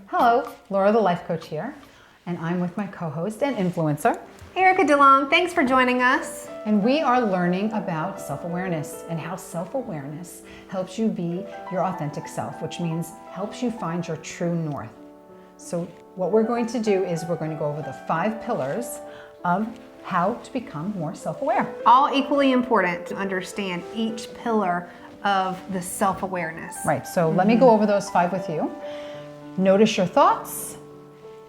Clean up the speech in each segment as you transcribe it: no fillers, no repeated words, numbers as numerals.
Hello, Laura the Life Coach here, and I'm with my co-host and influencer, Erica DeLong. Thanks for joining us. and we are learning about self-awareness and how self-awareness helps you be your authentic self, which means helps you find your true north. So what we're going to do is we're going to go over the 5 pillars of how to become more self-aware. All equally important to understand each pillar of the self-awareness. Right, so let me go over those 5 with you. Notice your thoughts,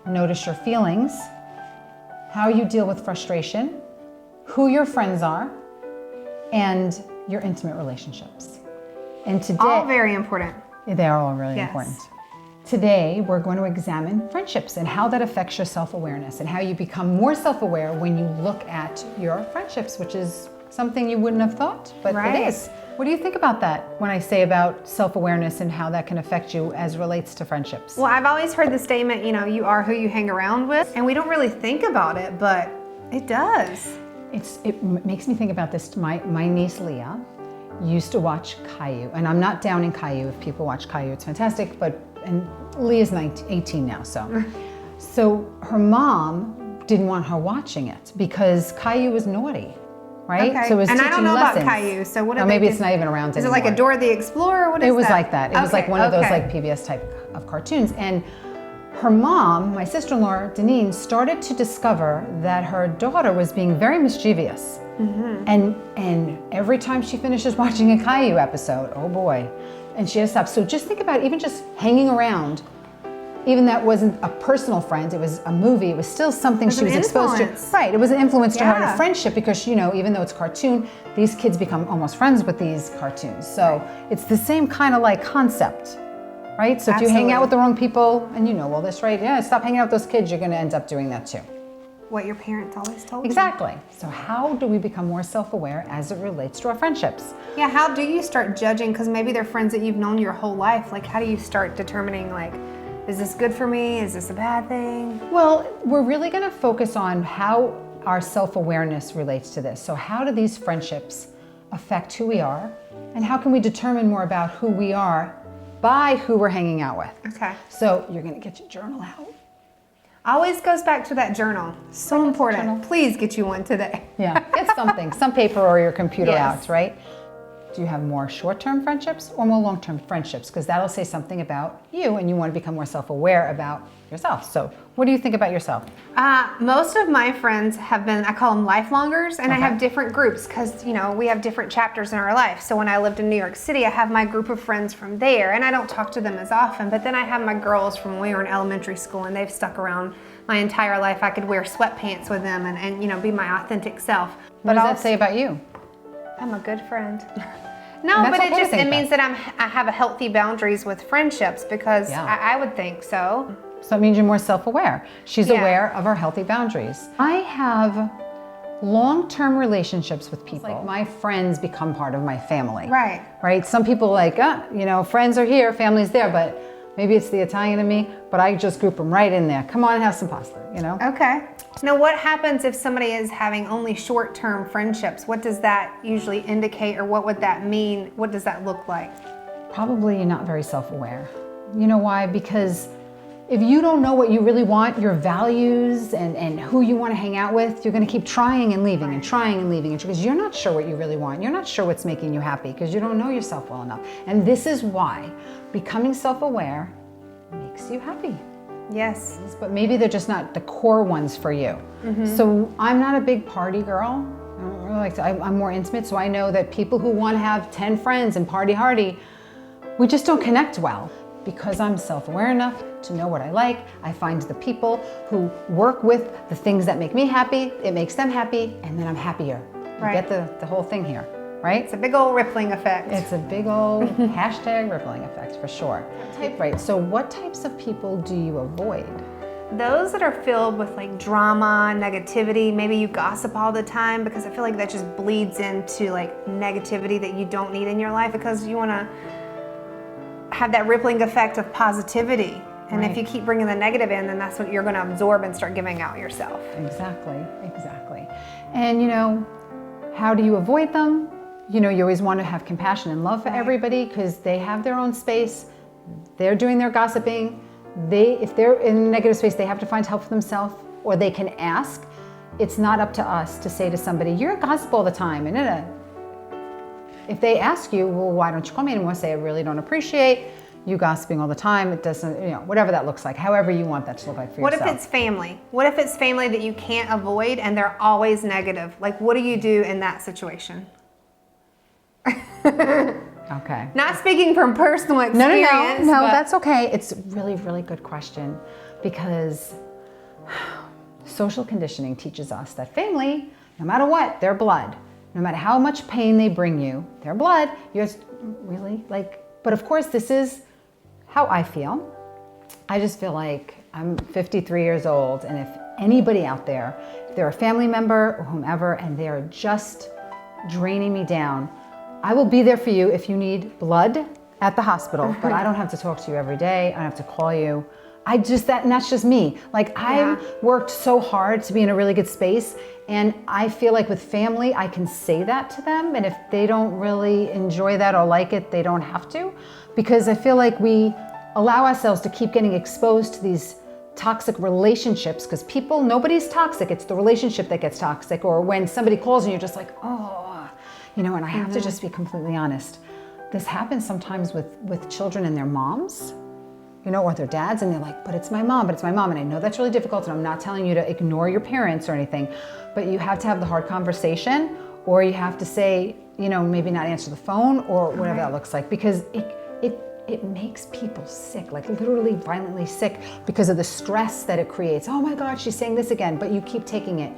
notice your feelings, how you deal with frustration, who your friends are, and your intimate relationships. And today, All very important. they are all really Yes. important. Today, we're going to examine friendships and how that affects your self-awareness and how you become more self-aware when you look at your friendships, which is something you wouldn't have thought, but Right. it is. What do you think about that when I say about self-awareness and how that can affect you as relates to friendships? Well, I've always heard the statement, you are who you hang around with, and we don't really think about it, but it does. It makes me think about this. My niece Leah used to watch Caillou, and I'm not downing Caillou. If people watch Caillou, it's fantastic, and Leah's 18 now, so her mom didn't want her watching it because Caillou was naughty, right? Okay. So it was And I teaching don't know lessons. about Caillou, so what did Or maybe they it's do? not even around Is anymore. it like a Dora the Explorer? What is that? It was like that. It was like one of those Okay. like PBS type of cartoons. And her mom, my sister-in-law, Deneen, started to discover that her daughter was being very mischievous. And every time she finishes watching a Caillou episode, oh boy, and she has to stop. So just think about even just hanging around, even that wasn't a personal friend, it was a movie, it was still something she an was exposed to. influence. Right, it was an influence to her in a Yeah. friendship because, even though it's cartoon, these kids become almost friends with these cartoons. So it's the same kind of like concept, right? So if you hang out Absolutely. with the wrong people, and you know all this, right? Yeah, stop hanging out with those kids, you're gonna end up doing that too. What your parents always told you. Exactly. So how do we become more self-aware as it relates to our friendships? Yeah, how do you start judging? Because maybe they're friends that you've known your whole life. Like, how do you start determining, like, is this good for me? Is this a bad thing? Well, we're really going to focus on how our self-awareness relates to this. So how do these friendships affect who we are? And how can we determine more about who we are by who we're hanging out with? Okay. So you're going to get your journal out. Always goes back to that journal. So important. journal. Please get you one today. Yeah, get something, some paper or your computer Yes. out, right? Do you have more short-term friendships or more long-term friendships? Because that'll say something about you and you want to become more self-aware about yourself. So what do you think about yourself? Most of my friends have been, I call them lifelongers, and I Okay. have different groups because, we have different chapters in our life. So when I lived in New York City, I have my group of friends from there, and I don't talk to them as often, but then I have my girls from when we were in elementary school, and they've stuck around my entire life. I could wear sweatpants with them and be my authentic self. What does that also- say about you? I'm a good friend. No, And that's but okay to think it means that I have a healthy boundaries with friendships because Yeah. I would think so. So it means you're more self-aware. She's Yeah. aware of her healthy boundaries. I have long-term relationships with people. Like my friends become part of my family. Right. Right? Some people like, friends are here, family's there, but maybe it's the Italian in me, but I just group them right in there. Come on, have some pasta, Okay. Now, what happens if somebody is having only short-term friendships? What does that usually indicate, or what would that mean? What does that look like? Probably you're not very self-aware. You know why? Because if you don't know what you really want, your values and who you want to hang out with, you're going to keep trying and leaving and trying and leaving because you're not sure what you really want. You're not sure what's making you happy because you don't know yourself well enough. And this is why becoming self-aware makes you happy. Yes. But maybe they're just not the core ones for you. So I'm not a big party girl. I don't really like to, I'm more intimate, so I know that people who want to have 10 friends and party hardy, we just don't connect well. Because I'm self-aware enough to know what I like, I find the people who work with the things that make me happy, it makes them happy, and then I'm happier. Right. You get the whole thing here, right? It's a big old rippling effect. It's a big old hashtag rippling effect for sure. Right, so what types of people do you avoid? Those that are filled with like drama, negativity, maybe you gossip all the time, because I feel like that just bleeds into like negativity that you don't need in your life because you want to have that rippling effect of positivity. And if Right. you keep bringing the negative in, then that's what you're going to absorb and start giving out yourself. Exactly. And how do you avoid them? You always want to have compassion and love for Right. everybody because they have their own space. They're doing their gossiping. if they're in a negative space, they have to find help for themselves, or they can ask. It's not up to us to say to somebody, you're a gossip all the time. And if they ask you, well, why don't you call me anymore? Say, I really don't appreciate you gossiping all the time. It doesn't, whatever that looks like, however you want that to look like for yourself. What if it's family? What if it's family that you can't avoid and they're always negative? Like, what do you do in that situation? Okay. Not speaking from personal experience. No, but that's okay. It's a really, really good question, because social conditioning teaches us that family, no matter what, they're blood. No matter how much pain they bring you, they're blood. You're really but of course, this is how I feel. I just feel like I'm 53 years old, and if anybody out there, if they're a family member or whomever, and they are just draining me down, I will be there for you if you need blood at the hospital, but I don't have to talk to you every day. I don't have to call you. And that's just me. I've worked so hard to be in a really good space, and I feel like with family, I can say that to them, and if they don't really enjoy that or like it, they don't have to, because I feel like we allow ourselves to keep getting exposed to these toxic relationships, because nobody's toxic. It's the relationship that gets toxic, or when somebody calls and you're just like, oh, and I have to just be completely honest. This happens sometimes with children and their moms, or their dads, and they're like, but it's my mom, and I know that's really difficult, and I'm not telling you to ignore your parents or anything, but you have to have the hard conversation, or you have to say, maybe not answer the phone, or whatever that looks like, because it makes people sick, literally violently sick, because of the stress that it creates. Oh my God, she's saying this again, but you keep taking it,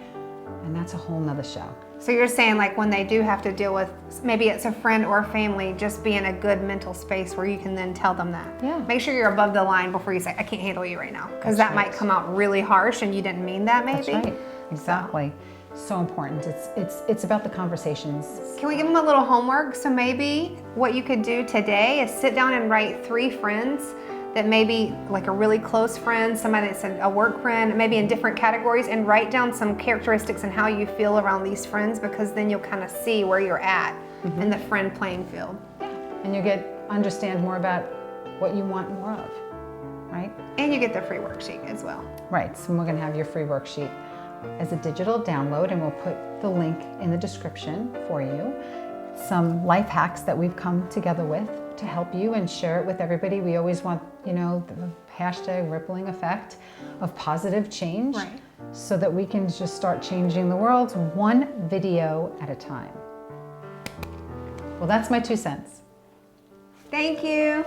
and that's a whole nother show. So you're saying when they do have to deal with, maybe it's a friend or a family, just be in a good mental space where you can then tell them that. Yeah. Make sure you're above the line before you say, I can't handle you right now. Because that might come out really harsh and you didn't mean that maybe. That's right. Exactly. So important. It's about the conversations. Can we give them a little homework? So maybe what you could do today is sit down and write 3 friends that maybe a really close friend, somebody that's a work friend, maybe in different categories, and write down some characteristics and how you feel around these friends, because then you'll kind of see where you're at in the friend playing field. Yeah. And you understand more about what you want more of, right? And you get the free worksheet as well. Right, so we're gonna have your free worksheet as a digital download, and we'll put the link in the description for you. Some life hacks that we've come together with to help you and share it with everybody. We always want, the hashtag rippling effect of positive change, right, so that we can just start changing the world one video at a time. Well, that's my 2 cents. Thank you.